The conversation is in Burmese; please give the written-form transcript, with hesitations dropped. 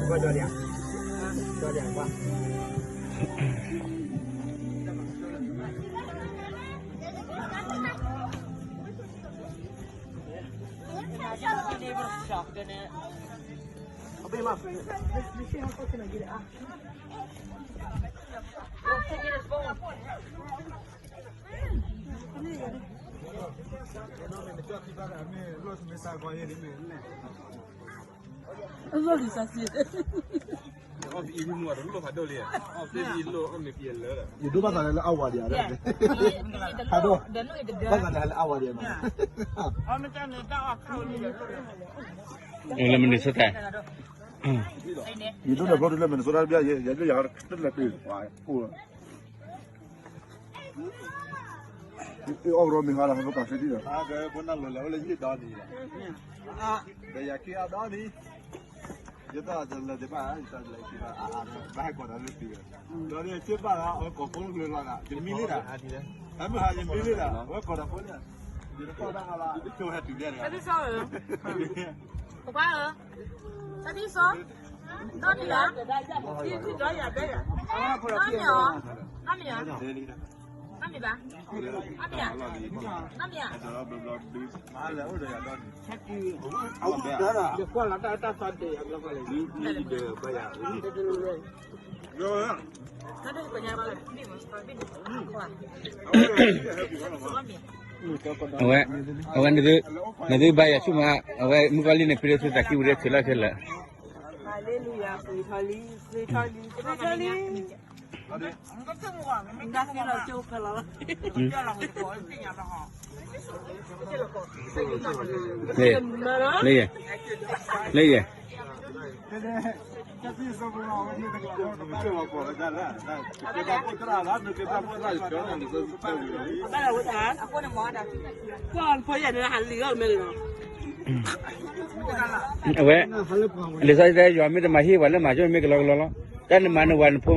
过这点，这点吧。我背嘛，你先好去那里啊。我理解是。哦，一路我都路还多嘞，哦，这一路我没变了。你都把咱来阿瓦的，还多，把咱来阿瓦的嘛。เลยมันสแตน你都那搞的那么说那边也这样，真的对，哇，不。အော်ရောမင်္ဂလာဘကဖက်တီးတာအဲဘုန်းတော်လည်းလည်းတော်နေတယ်ဘယ်ရကရတော်နေရတာကျလည်းဒီပါအဲ့ဒါလည်းဒီပါဘာကောတာလို့ပြီးတော့ဒီချစ်ပါတော့ကောဖုန်းလို့လာတာဒီမီလေးတာအဒီလေအမဟာဒီမီလေးတာဝက်ကောတာဖုန်းဒီတော့တာကလာဒီချိုဟက်တူတယ်这是啥人？不管了，这是啥？哪里人？你找也别人。哪里啊？哪里啊？哪里吧？哪里啊？哪里啊？အားလည်းဟုတ်တယ်ရတော့ချက်ကြီးအောက်ဒါလားဒီကွာလာတာစတဲ့ရလောက်လေဒီဘယ်ရရောရ那这是国家吧？เอาไว้นี่ใบอ่ะชุ่มเอาไว้มุกลิ้นเนี่ยเปรี้ยวสุดตะกี้อุเรศละเสร็จแล้ว哈利路亚，水塔里，水塔里，水塔里。那现在就可了。เลยကျစီစဘောအောင်ဒီကတော့တော့ပေါ်လာကြလားဒီကပေါ်တရာလားဒီကပေါ်လာကျောင်းနေဆိုပတ်ပြီး那我啥？我的妈的！光破眼的还离了没了？เอาไว้เลยใส่ได้ยอมไม่ได้มาที่วันแล้วมาช่วยไม่กันแล้วแต่มันวันผม